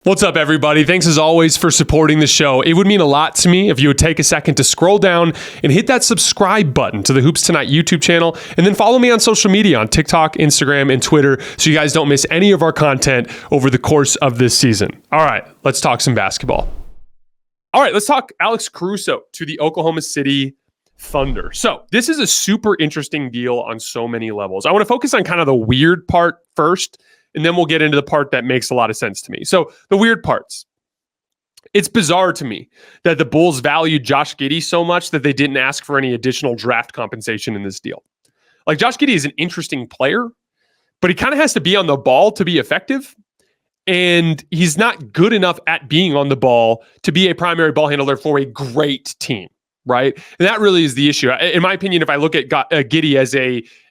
What's up, everybody? Thanks as always for supporting the show. It would mean a lot to me if you would take a second to scroll down and hit that subscribe button to the Hoops Tonight YouTube channel, and then follow me on social media on TikTok, Instagram, and Twitter so you guys don't miss any of our content over the course of this season. All right, let's talk some basketball. All right, let's talk Alex Caruso to the Oklahoma City Thunder. So this is a super interesting deal on so many levels. I want to focus on kind of the weird part first, and then we'll get into the part that makes a lot of sense to me. So the weird parts. It's bizarre to me that the Bulls valued Josh Giddey so much that they didn't ask for any additional draft compensation in this deal. Like, Josh Giddey is an interesting player, but he kind of has to be on the ball to be effective. And he's not good enough at being on the ball to be a primary ball handler for a great team, right? And that really is the issue. In my opinion, if I look at Giddey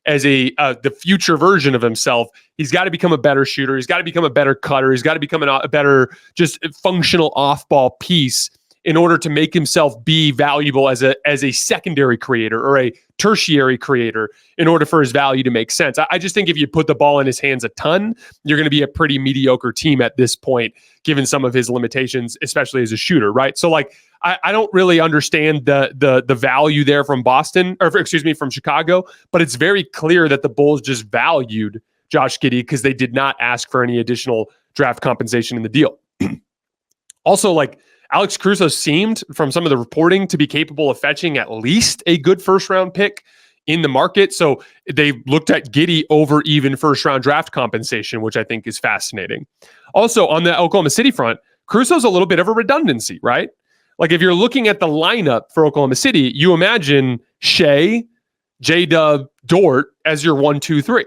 as the future version of himself, he's got to become a better shooter. He's got to become a better cutter. He's got to become a better just functional off-ball piece in order to make himself be valuable as a secondary creator or a tertiary creator in order for his value to make sense. I just think if you put the ball in his hands a ton, you're going to be a pretty mediocre team at this point, given some of his limitations, especially as a shooter, right? So like, I don't really understand the value there from from Chicago, but it's very clear that the Bulls just valued Josh Giddey because they did not ask for any additional draft compensation in the deal. Also, like, Alex Caruso seemed, from some of the reporting, to be capable of fetching at least a good first-round pick in the market. So they looked at Giddey over even first-round draft compensation, which I think is fascinating. Also, on the Oklahoma City front, Caruso's a little bit of a redundancy, right? Like, if you're looking at the lineup for Oklahoma City, you imagine Shai, J-Dub, Dort as your 1, 2, 3.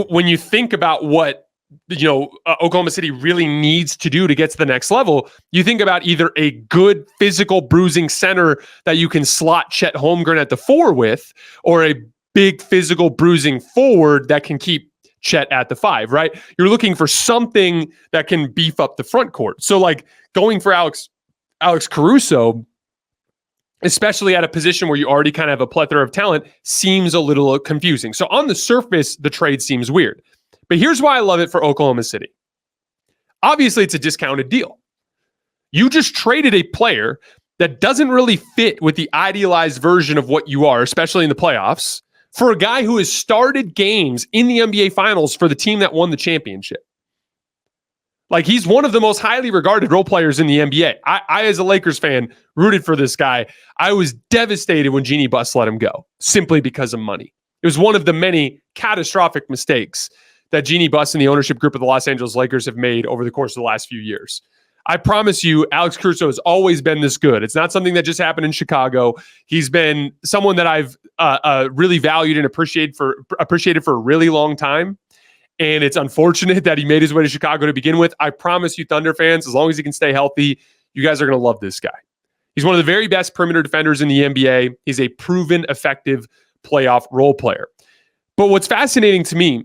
When you think about what Oklahoma City really needs to do to get to the next level, you think about either a good physical bruising center that you can slot Chet Holmgren at the 4 with, or a big physical bruising forward that can keep Chet at the 5, right? You're looking for something that can beef up the front court. So like, going for Alex Caruso, especially at a position where you already kind of have a plethora of talent, seems a little confusing. So on the surface, the trade seems weird. But here's why I love it for Oklahoma City. Obviously, it's a discounted deal. You just traded a player that doesn't really fit with the idealized version of what you are, especially in the playoffs, for a guy who has started games in the NBA Finals for the team that won the championship. Like, he's one of the most highly regarded role players in the NBA. I as a Lakers fan, rooted for this guy. I was devastated when Jeanie Buss let him go, simply because of money. It was one of the many catastrophic mistakes that Jeanie Buss and the ownership group of the Los Angeles Lakers have made over the course of the last few years. I promise you, Alex Caruso has always been this good. It's not something that just happened in Chicago. He's been someone that I've really valued and appreciated for a really long time. And it's unfortunate that he made his way to Chicago to begin with. I promise you, Thunder fans, as long as he can stay healthy, you guys are going to love this guy. He's one of the very best perimeter defenders in the NBA. He's a proven, effective playoff role player. But what's fascinating to me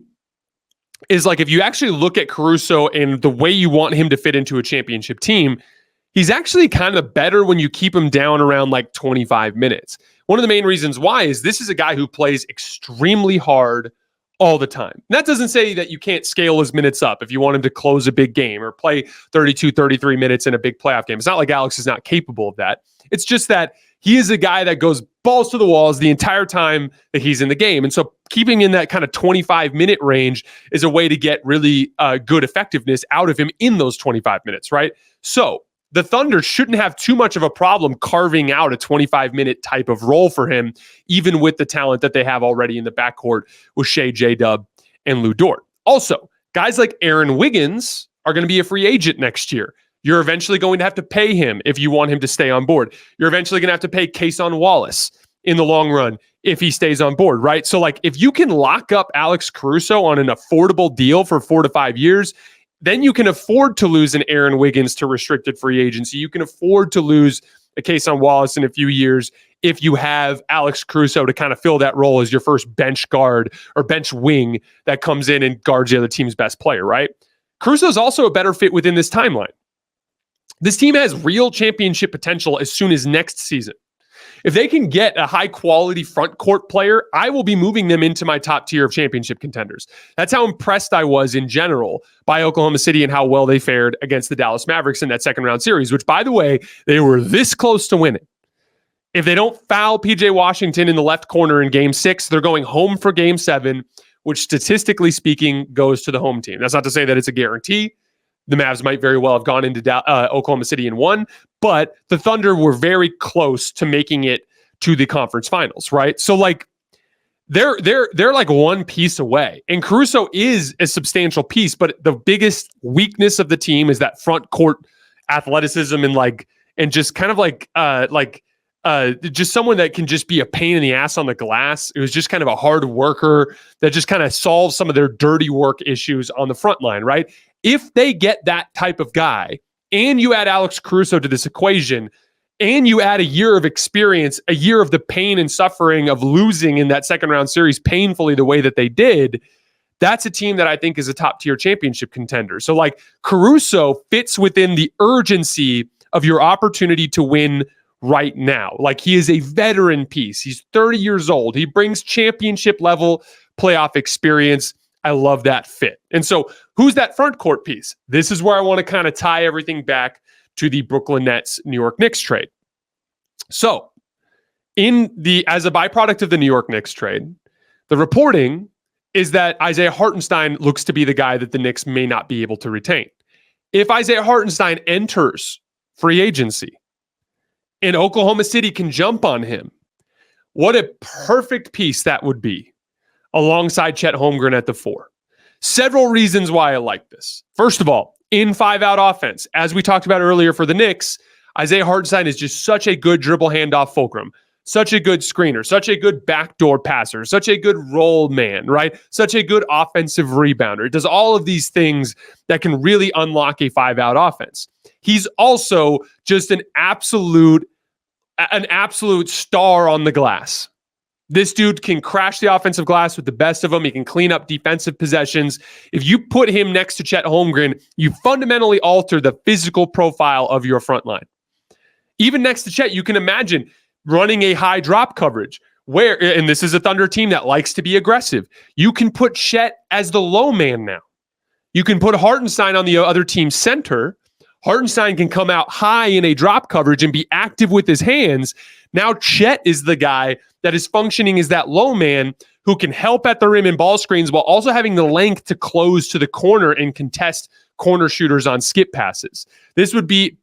is, like, if you actually look at Caruso and the way you want him to fit into a championship team, he's actually kind of better when you keep him down around like 25 minutes. One of the main reasons why is this is a guy who plays extremely hard all the time. And that doesn't say that you can't scale his minutes up if you want him to close a big game or play 32, 33 minutes in a big playoff game. It's not like Alex is not capable of that. It's just that he is a guy that goes balls to the walls the entire time that he's in the game. And so keeping in that kind of 25-minute range is a way to get really good effectiveness out of him in those 25 minutes, right? So the Thunder shouldn't have too much of a problem carving out a 25-minute type of role for him, even with the talent that they have already in the backcourt with Shai, J-Dub, and Lu Dort. Also, guys like Aaron Wiggins are going to be a free agent next year. You're eventually going to have to pay him if you want him to stay on board. You're eventually going to have to pay Cason Wallace in the long run if he stays on board, right? So like, if you can lock up Alex Caruso on an affordable deal for 4 to 5 years, then you can afford to lose an Aaron Wiggins to restricted free agency. You can afford to lose a Cason Wallace in a few years if you have Alex Caruso to kind of fill that role as your first bench guard or bench wing that comes in and guards the other team's best player, right? Caruso is also a better fit within this timeline. This team has real championship potential as soon as next season. if they can get a high quality front court player, I will be moving them into my top tier of championship contenders. That's how impressed I was in general by Oklahoma City and how well they fared against the Dallas Mavericks in that second round series, which, by the way, they were this close to winning. If they don't foul PJ Washington in the left corner in game 6, they're going home for game 7, which statistically speaking goes to the home team. That's not to say that it's a guarantee. The Mavs might very well have gone into Oklahoma City and won, but the Thunder were very close to making it to the conference finals, right? So like they're like one piece away. And Caruso is a substantial piece, but the biggest weakness of the team is that front court athleticism and just kind of just someone that can just be a pain in the ass on the glass. It was just kind of a hard worker that just kind of solves some of their dirty work issues on the front line, right? If they get that type of guy and you add Alex Caruso to this equation and you add a year of experience, a year of the pain and suffering of losing in that second round series painfully the way that they did, that's a team that I think is a top tier championship contender. So like Caruso fits within the urgency of your opportunity to win right now. Like he is a veteran piece. He's 30 years old. He brings championship level playoff experience. I love that fit. And so who's that front court piece? This is where I want to kind of tie everything back to the Brooklyn Nets, New York Knicks trade. So as a byproduct of the New York Knicks trade, the reporting is that Isaiah Hartenstein looks to be the guy that the Knicks may not be able to retain. If Isaiah Hartenstein enters free agency and Oklahoma City can jump on him, what a perfect piece that would be alongside Chet Holmgren at the 4. Several reasons why I like this. First of all, in 5-out offense, as we talked about earlier for the Knicks, Isaiah Hartenstein is just such a good dribble handoff fulcrum, such a good screener, such a good backdoor passer, such a good roll man, right? Such a good offensive rebounder. It does all of these things that can really unlock a 5-out offense. He's also just an absolute star on the glass. This dude can crash the offensive glass with the best of them. He can clean up defensive possessions. If you put him next to Chet Holmgren, you fundamentally alter the physical profile of your front line. Even next to Chet, you can imagine running a high drop coverage where, and this is a Thunder team that likes to be aggressive. You can put Chet as the low man now. You can put Hartenstein on the other team's center. Hartenstein can come out high in a drop coverage and be active with his hands. Now Chet is the guy that is functioning as that low man who can help at the rim in ball screens while also having the length to close to the corner and contest corner shooters on skip passes. This would be,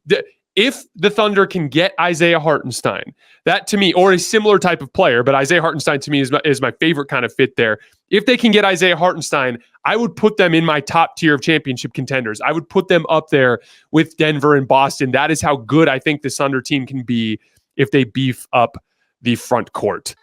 if the Thunder can get Isaiah Hartenstein, that to me, or a similar type of player, but Isaiah Hartenstein to me is my favorite kind of fit there. If they can get Isaiah Hartenstein, I would put them in my top tier of championship contenders. I would put them up there with Denver and Boston. That is how good I think this Thunder team can be if they beef up the front court.